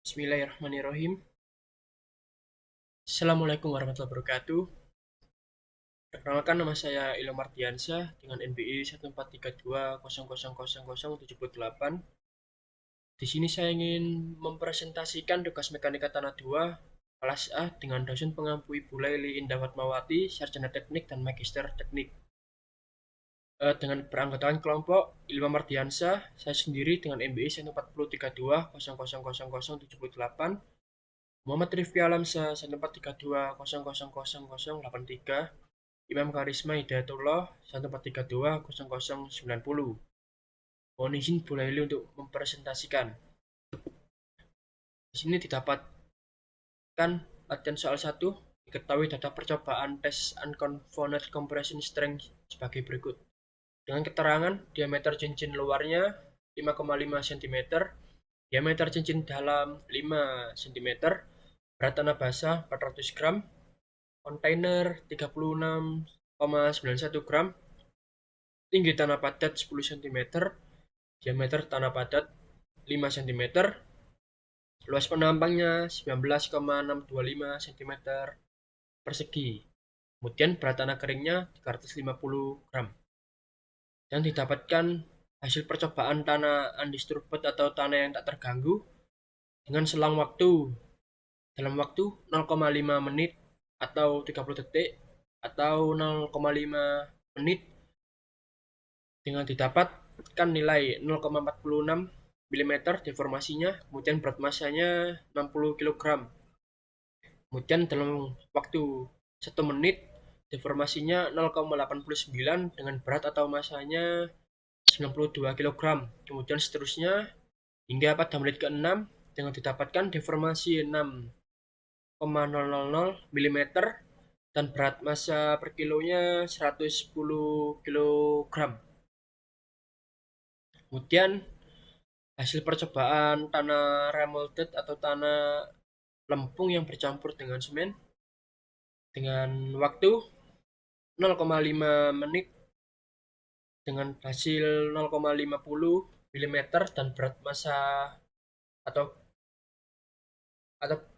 Bismillahirrahmanirrahim. Assalamualaikum warahmatullahi wabarakatuh. Perkenalkan, nama saya Ilham Mardiansyah dengan NBI 14320000078. Di sini saya ingin mempresentasikan tugas mekanika tanah 2 kelas A dengan dosen pengampu Ibu Laili Indah Fatmawati, sarjana teknik dan magister teknik. Dengan beranggotakan kelompok Ilham Mardiansyah, saya sendiri dengan NBI 14320000078, Muhammad Rifki Alamsyah 14320000083, Imam Karisma Hidayatullah 143200090. Mohon izin Bu Laili untuk mempresentasikan. Di sini didapatkan latihan soal 1, diketahui data percobaan tes unconfounded compression strength sebagai berikut. Dengan keterangan diameter cincin luarnya 5,5 cm, diameter cincin dalam 5 cm, berat tanah basah 400 gram, kontainer 36,91 gram, tinggi tanah padat 10 cm, diameter tanah padat 5 cm, luas penampangnya 19,625 cm persegi. Kemudian berat tanah keringnya 350 gram. Dan didapatkan hasil percobaan tanah undisturbed atau tanah yang tak terganggu dengan selang waktu dalam waktu 0,5 menit atau 30 detik atau 0,5 menit dengan didapatkan nilai 0,46 mm deformasinya, kemudian berat masanya 60 kg. Kemudian dalam waktu 1 menit deformasinya 0,89 dengan berat atau masanya 92 kg. Kemudian seterusnya hingga pada menit ke-6 dengan didapatkan deformasi 6,000 mm dan berat massa per kilonya 110 kg. Kemudian hasil percobaan tanah remolded atau tanah lempung yang bercampur dengan semen dengan waktu 0,5 menit dengan hasil 0,50 mm dan berat massa atau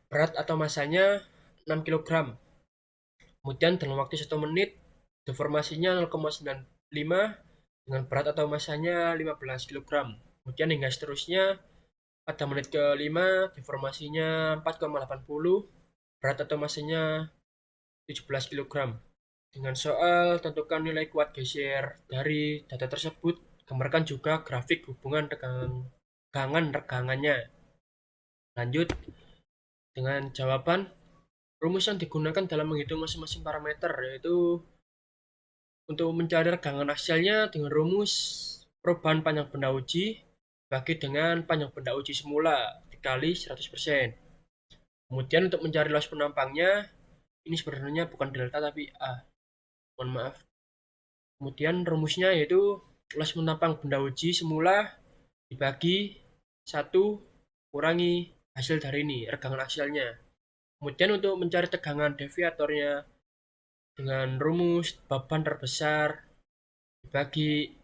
berat atau massanya 6 kg. Kemudian dalam waktu 1 menit deformasinya 0,95 dengan berat atau massanya 15 kg. Kemudian hingga seterusnya pada menit ke-5 deformasinya 4,80, berat atau massanya 17 kg. Dengan soal tentukan nilai kuat geser dari data tersebut, gambarkan juga grafik hubungan regangannya. Lanjut dengan jawaban. Rumus yang digunakan dalam menghitung masing-masing parameter yaitu untuk mencari regangan aksialnya dengan rumus perubahan panjang benda uji bagi dengan panjang benda uji semula dikali 100%. Kemudian untuk mencari luas penampangnya, ini sebenarnya bukan delta tapi A. Mohon maaf. Kemudian rumusnya yaitu luas penampang benda uji semula dibagi 1 kurangi hasil dari ini, regangan aksialnya. Kemudian untuk mencari tegangan deviatornya dengan rumus beban terbesar dibagi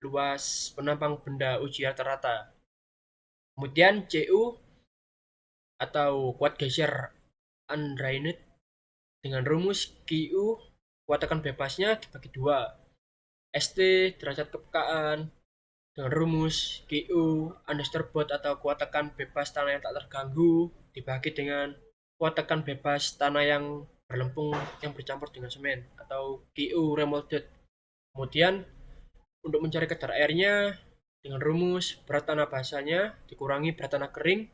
luas penampang benda uji rata-rata. Kemudian CU atau kuat geser undrained dengan rumus QU kuat tekan bebasnya dibagi 2. ST derajat kepekaan dengan rumus QU undisturbed atau kuat tekan bebas tanah yang tak terganggu dibagi dengan kuat tekan bebas tanah yang berlempung yang bercampur dengan semen atau QU remolded. Kemudian untuk mencari kadar airnya dengan rumus berat tanah basahnya dikurangi berat tanah kering,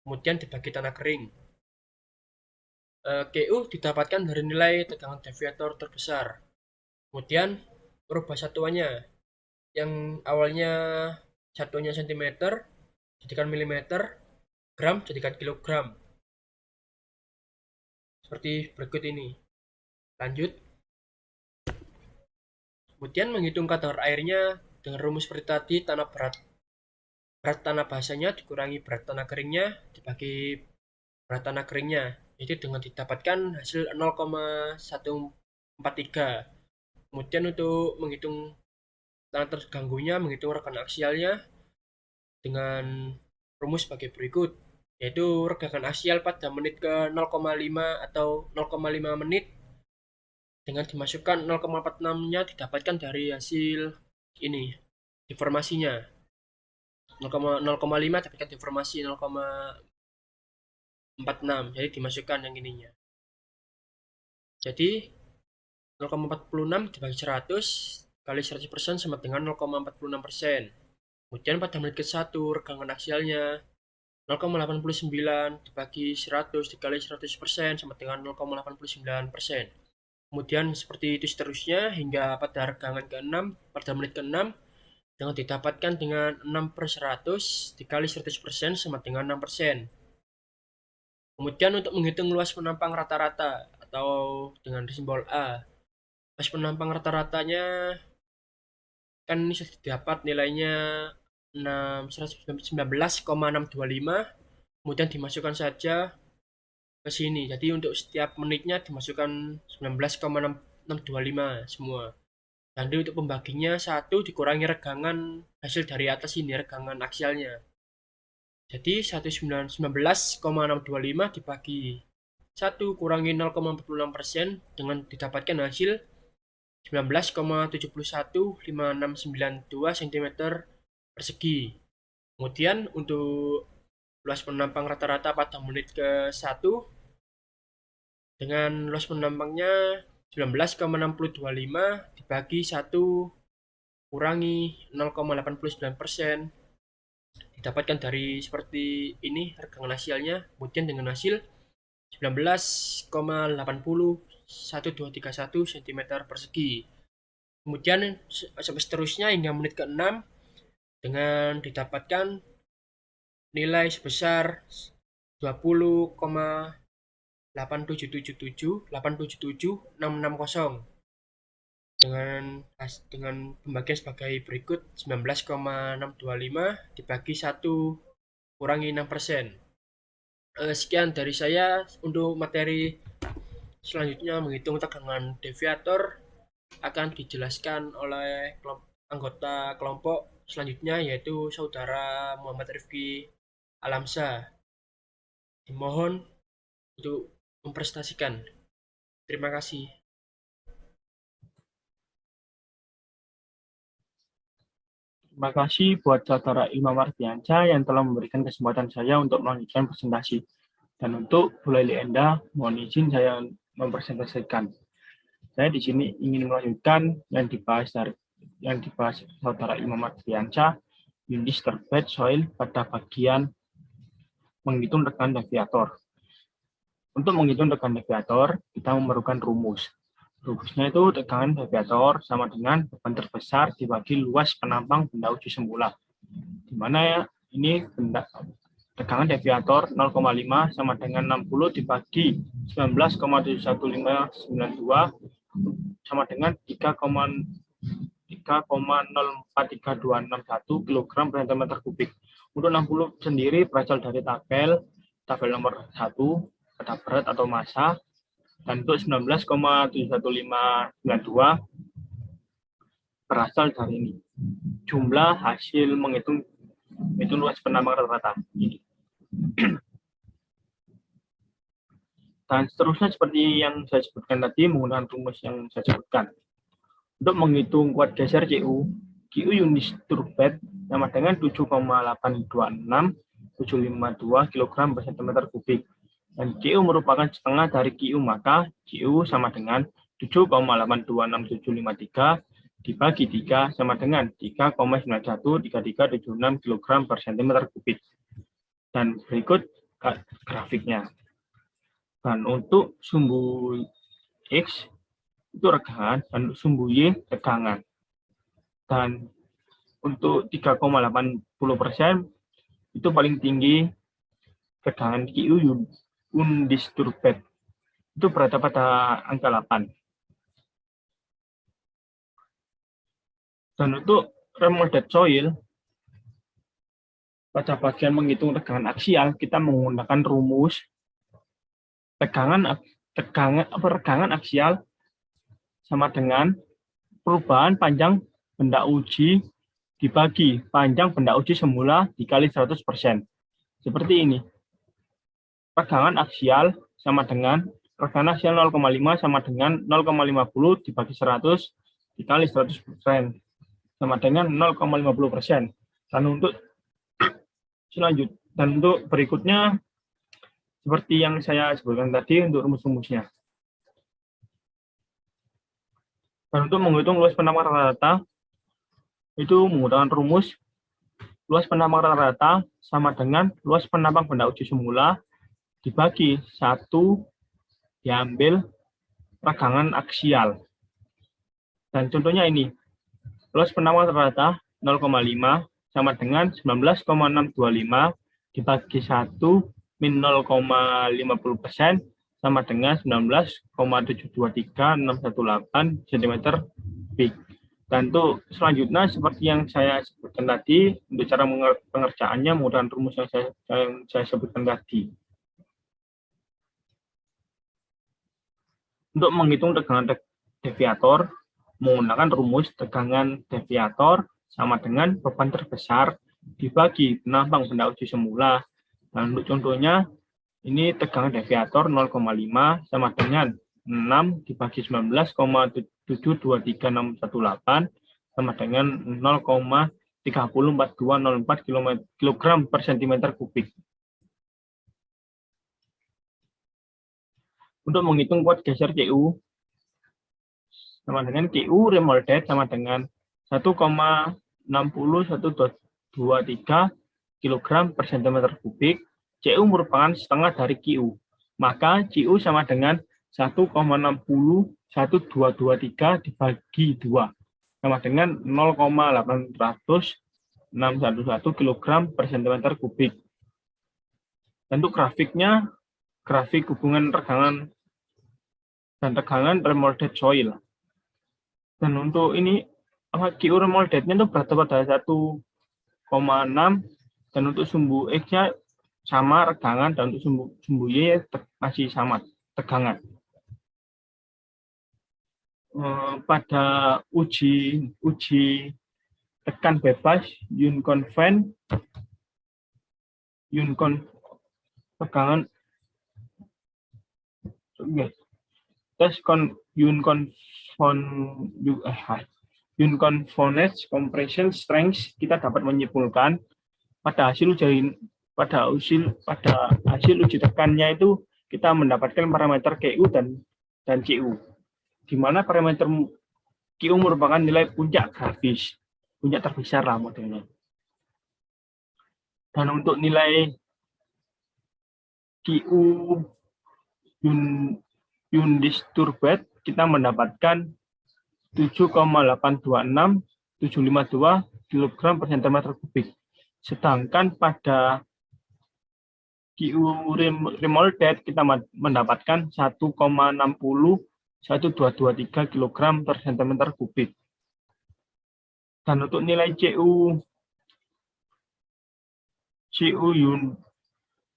kemudian dibagi tanah kering. QU didapatkan dari nilai tegangan deviator terbesar. Kemudian merubah satuannya yang awalnya satuannya cm jadikan milimeter, gram jadikan kilogram. Seperti berikut ini. Lanjut. Kemudian menghitung kadar airnya dengan rumus seperti tadi, berat tanah basahnya dikurangi berat tanah keringnya dibagi berat tanah keringnya. Jadi dengan didapatkan hasil 0,143. Kemudian untuk menghitung tanah terganggunya, menghitung rekan aksialnya dengan rumus sebagai berikut. yaitu regangan aksial pada menit ke 0,5 atau 0,5 menit dengan dimasukkan 0,46-nya didapatkan dari hasil ini deformasinya. 0,5 dapatkan deformasi 0,46, jadi dimasukkan yang ininya. Jadi 0,46 dibagi 100 kali 100% sama dengan 0,46%. Kemudian pada menit ke-1 regangan aksialnya 0,89 dibagi 100 dikali 100% sama dengan 0,89%. Kemudian seperti itu seterusnya hingga pada regangan ke-6 pada menit ke-6 dengan didapatkan dengan 6/100 dikali 100% sama dengan 6%. Kemudian untuk menghitung luas penampang rata-rata atau dengan simbol A, luas penampang rata-ratanya kan ini sudah didapat nilainya 119,625, kemudian dimasukkan saja ke sini. Jadi untuk setiap menitnya dimasukkan 19,625 semua. Nanti untuk pembaginya 1 dikurangi regangan hasil dari atas ini, regangan aksialnya. Jadi 19,625 dibagi 1 kurangi 0,46% dengan didapatkan hasil 19,7156992 cm persegi. Kemudian untuk luas penampang rata-rata pada menit ke-1 dengan luas penampangnya 19,6025 dibagi 1 kurangi 0,89% didapatkan dari seperti ini regangan hasilnya. Kemudian dengan hasil 19,801231 cm persegi. Kemudian sampai seterusnya hingga menit ke-6 dengan didapatkan nilai sebesar 20,8777660 dengan pembagian sebagai berikut 19,625 dibagi 1 kurangi 6%. Sekian dari saya. Untuk materi selanjutnya menghitung tegangan deviator akan dijelaskan oleh anggota kelompok selanjutnya, yaitu saudara Muhammad Rifki Alamsa. Dimohon untuk mempresentasikan. Terima kasih. Terima kasih buat saudara Imam Ardiansyah yang telah memberikan kesempatan saya untuk melanjutkan presentasi. Dan untuk Bu Laili Endah, mohon izin saya mempresentasikan. Saya di sini ingin melanjutkan yang dibahas saudara Imam Ardiansyah, undisturbed soil pada bagian menghitung regan deviator. Untuk menghitung regan deviator, kita memerlukan rumus. Rumusnya itu tegangan deviator sama dengan beban terbesar dibagi luas penampang benda uji semula. Di mana ya ini tegangan deviator 0,5 sama dengan 60 dibagi 19,71592 sama dengan 3,043261 kg per cm kubik. Untuk 60 sendiri berasal dari tabel nomor 1, pada berat atau massa, dan untuk 19,71592 berasal dari ini. Jumlah hasil menghitung luas penampang rata-rata ini. Dan seterusnya seperti yang saya sebutkan tadi menggunakan rumus yang saya sebutkan. Untuk menghitung kuat geser CU undisturbed sama dengan 7,826752 kg per cm kubik. Dan CU merupakan setengah dari QU, maka QU sama dengan 7,826753 dibagi 3 sama dengan 3,913376 kg per cm kubik. Dan berikut grafiknya. Dan untuk sumbu X itu regangan dan untuk sumbu Y tegangan. Dan untuk 3,80% itu paling tinggi tegangan QU undisturbed. Itu berada pada angka 8. Dan untuk remolded soil, pada bagian menghitung tegangan aksial, kita menggunakan rumus regangan aksial sama dengan perubahan panjang benda uji dibagi panjang benda uji semula dikali 100%. Seperti ini. regangan aksial sama dengan regangan aksial 0,5 sama dengan 0,50 dibagi 100 dikali 100% sama dengan 0,50%. Dan untuk berikutnya seperti yang saya sebutkan tadi untuk rumus-rumusnya. Dan untuk menghitung luas penambang rata-rata itu menggunakan rumus luas penambang rata-rata sama dengan luas penambang benda uji semula dibagi 1 diambil regangan aksial. Dan contohnya ini, luas penambang rata-rata 0,5 sama dengan 19,625 dibagi 1 min 0,50% sama dengan 19,723618 cm3. Dan untuk selanjutnya seperti yang saya sebutkan tadi, untuk cara pengerjaannya menggunakan rumus yang saya sebutkan tadi. Untuk menghitung tegangan deviator, menggunakan rumus tegangan deviator sama dengan beban terbesar dibagi penambang benda uji semula. Dan untuk contohnya, ini tegangan deviator 0,5 sama dengan 6 dibagi 19,723618 sama dengan 0,304204 kg per cm kubik. Untuk menghitung kuat geser CU, sama dengan CU remolded sama dengan 1,60123 kg per cm kubik. CU merupakan setengah dari QU. Maka CU sama dengan 1,60123 dibagi 2. Sama dengan 0,8611 kg per cm kubik. Dan untuk grafiknya, grafik hubungan regangan dan tegangan remolded soil. Dan untuk ini, QU remoldednya itu berat pada 1,6 dan untuk sumbu X-nya sama regangan dan untuk sumbu Y masih sama tegangan. Pada uji tekan bebas Unconven tegangan tes Unconvened compression strength, kita dapat menyimpulkan pada hasil uji tekannya itu kita mendapatkan parameter QU dan CU, di mana parameter QU merupakan nilai puncak grafis, puncak terbesar lah modelnya. Dan untuk nilai QU undisturbed kita mendapatkan 7,826752 kg per cm kubik. Sedangkan pada QU remolded kita mendapatkan 1,60123 kg per cm kubik. Dan untuk nilai CU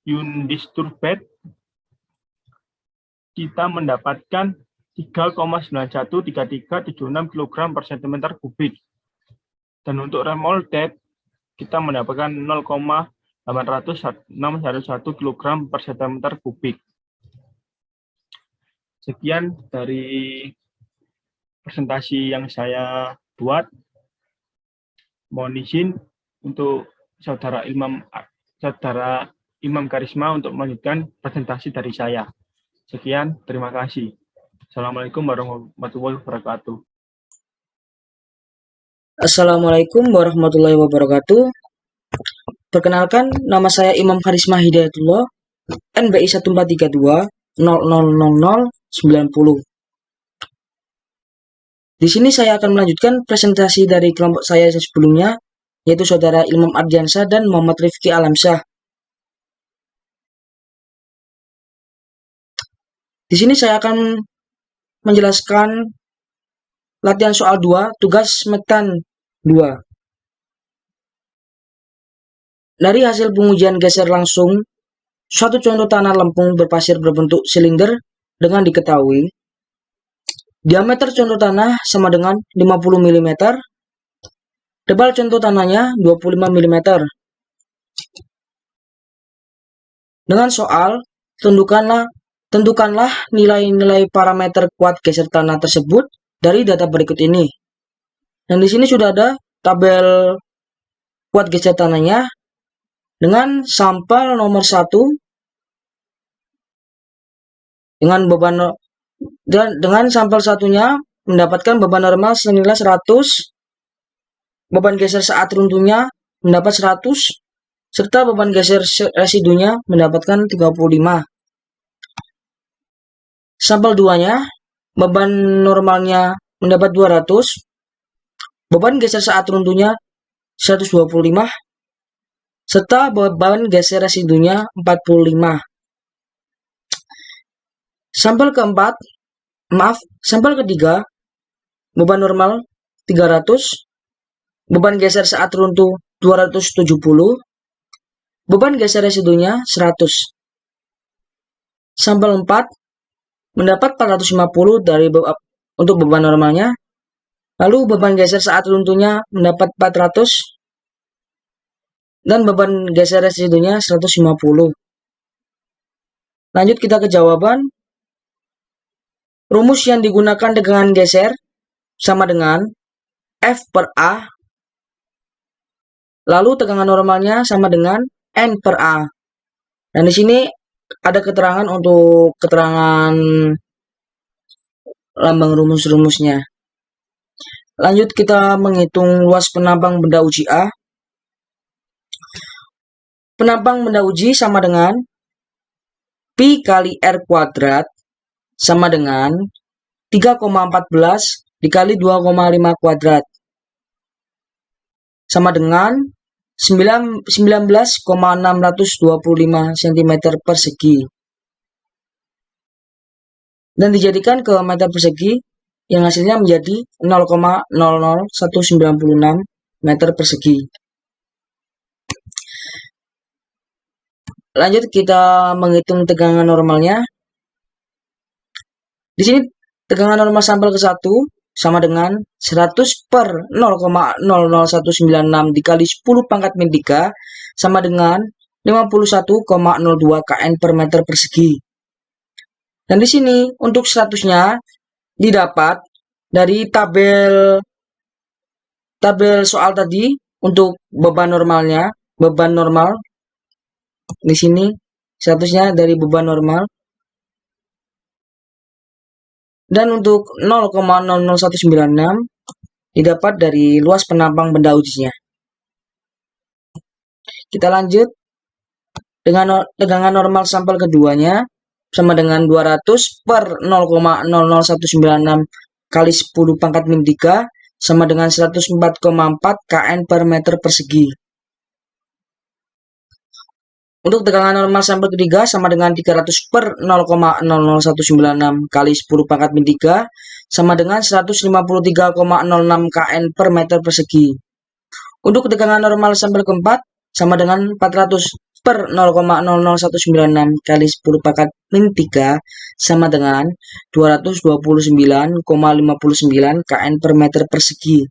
undisturbed kita mendapatkan 3,913376 kg per cm kubik. Dan untuk remolded kita mendapatkan 0,8611 kg per cm kubik. Sekian dari presentasi yang saya buat. Mohon izin untuk saudara Imam Karisma untuk melanjutkan presentasi dari saya. Sekian, terima kasih. Assalamualaikum warahmatullahi wabarakatuh. Assalamualaikum warahmatullahi wabarakatuh. Perkenalkan, nama saya Imam Karisma Hidayatullah, NBI 1432 000090. Di sini saya akan melanjutkan presentasi dari kelompok saya sebelumnya, yaitu saudara Ilham Ardiansyah dan Muhammad Rifki Alamsyah. Di sini saya akan menjelaskan latihan soal 2, tugas Metan 2. Dari hasil pengujian geser langsung, suatu contoh tanah lempung berpasir berbentuk silinder dengan diketahui diameter contoh tanah sama dengan 50 mm, tebal contoh tanahnya 25 mm. Dengan soal, tentukanlah nilai-nilai parameter kuat geser tanah tersebut dari data berikut ini. Dan di sini sudah ada tabel kuat geser tanahnya dengan sampel nomor 1 dengan sampel satunya mendapatkan beban normal senilai 100, beban geser saat runtuhnya mendapat 100, serta beban geser residunya mendapatkan 35. Sampel 2-nya, beban normalnya mendapat 200, beban geser saat runtuhnya 125, serta beban geser residunya 45. Sampel ketiga, beban normal 300, beban geser saat runtuh 270, beban geser residunya 100. Sampel 4 mendapat 450 untuk beban normalnya, lalu beban geser saat runtuhnya mendapat 400, dan beban geser residunya 150. Lanjut kita ke jawaban. Rumus yang digunakan tegangan geser sama dengan F per A, lalu tegangan normalnya sama dengan N per A. Dan di sini ada keterangan untuk keterangan lambang rumus-rumusnya. Lanjut kita menghitung luas penampang benda uji A. Penampang benda uji sama dengan Pi kali R kuadrat sama dengan 3,14 dikali 2,5 kuadrat sama dengan 19,625 cm persegi. Dan dijadikan ke meter persegi yang hasilnya menjadi 0,00196 meter persegi. Lanjut kita menghitung tegangan normalnya. Di sini tegangan normal sampel ke-1 sama dengan 100 per 0,00196 dikali 10 pangkat min 3 sama dengan 51,02 kN per meter persegi. Dan di sini untuk 100-nya didapat dari tabel soal tadi untuk beban normalnya, beban normal. Di sini 100-nya dari beban normal. Dan untuk 0,00196 didapat dari luas penampang benda ujinya. Kita lanjut dengan tegangan normal sampel keduanya sama dengan 200 per 0,00196 kali 10 pangkat min 3 sama dengan 104,4 kN per meter persegi. Untuk tegangan normal sampel ketiga sama dengan 300 per 0,00196 kali 10 pangkat min 3 sama dengan 153,06 kN per meter persegi. Untuk tegangan normal sampel keempat sama dengan 400 per 0,00196 kali 10 pangkat min 3 sama dengan 229,59 kN per meter persegi.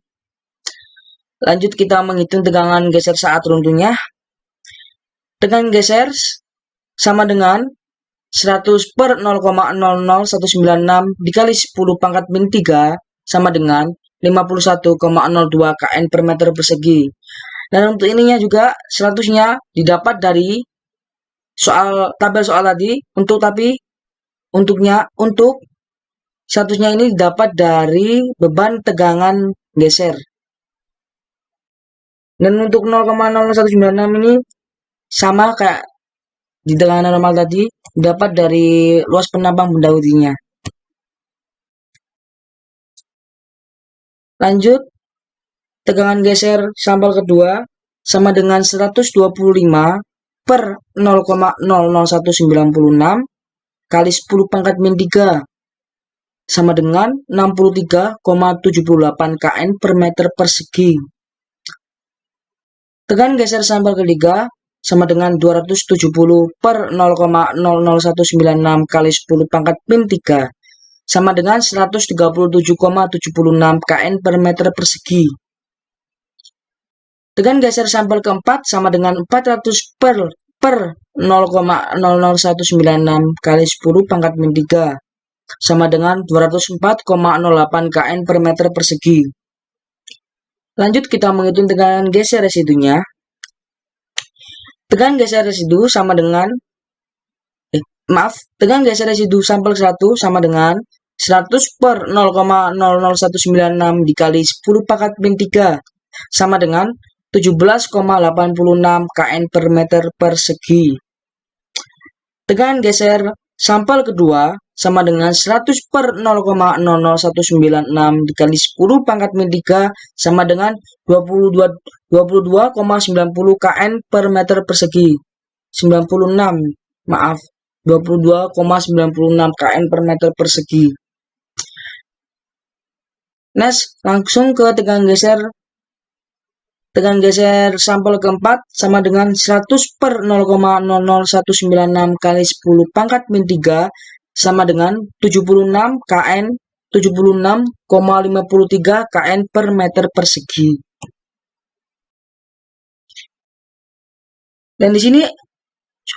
Lanjut kita menghitung tegangan geser saat runtuhnya. Tegangan geser sama dengan 100 per 0,00196 dikali 10 pangkat min 3 sama dengan 51,02 kN per meter persegi. Dan untuk ininya juga 100-nya didapat dari tabel soal tadi, untuk 100-nya ini didapat dari beban tegangan geser. Dan untuk 0,00196 ini sama kayak di tegangan normal tadi, dapat dari luas penampang benda ujinya. Lanjut, tegangan geser sampel kedua sama dengan 125 per 0,00196 kali 10 pangkat min 3 sama dengan 63,78 kN per meter persegi. Tegangan geser sampel ketiga sama dengan 270 per 0,00196 kali 10 pangkat min 3 sama dengan 137,76 kN per meter persegi. Tegangan geser sampel keempat sama dengan 400 per 0,00196 kali 10 pangkat min 3 sama dengan 204,08 kN per meter persegi. Lanjut kita menghitung tegangan geser residunya. Tegangan geser residu sama dengan tegangan geser residu sampel 1 sama dengan 100 per 0,00196 dikali 10 pangkat min 3 sama dengan 17,86 kN per meter persegi. Tegangan geser sampel kedua sama dengan 100 per 0,00196 dikali 10 pangkat min 3 sama dengan 22,90 kN per meter persegi. 22,96 kN per meter persegi. Next, langsung ke tegangan geser sampel keempat sama dengan 100 per 0,00196 kali 10 pangkat min 3 sama dengan 76 kN 76,53 kN per meter persegi. Dan di sini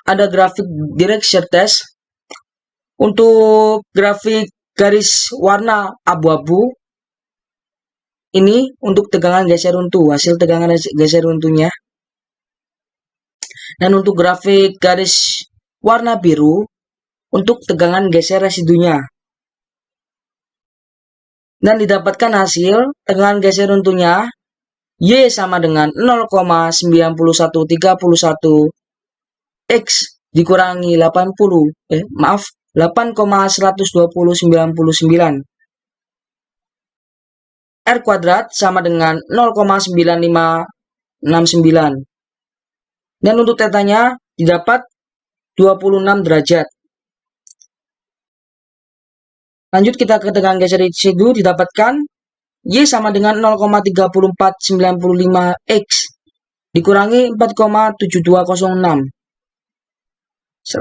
ada grafik direct shear test. Untuk grafik garis warna abu-abu ini untuk tegangan geser runtuh, hasil tegangan geser runtuhnya. Dan untuk grafik garis warna biru untuk tegangan geser residunya. Dan didapatkan hasil tegangan geser runtuhnya Y sama dengan 0,9131 X dikurangi 8,12099. R kuadrat sama dengan 0,9569. Dan untuk tetanya didapat 26 derajat. Lanjut kita ke tegangan geser residu, didapatkan Y sama dengan 0,3495 X dikurangi 4,7206.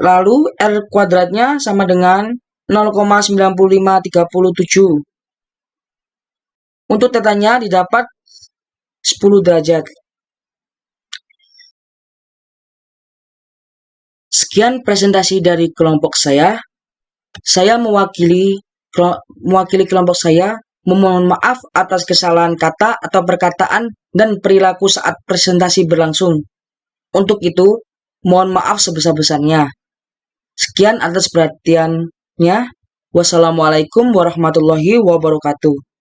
Lalu R kuadratnya sama dengan 0,95537. Untuk tetanya didapat 10 derajat. Sekian presentasi dari kelompok saya. Saya mewakili kelompok saya memohon maaf atas kesalahan kata atau perkataan dan perilaku saat presentasi berlangsung. Untuk itu, mohon maaf sebesar-besarnya. Sekian atas perhatiannya. Wassalamualaikum warahmatullahi wabarakatuh.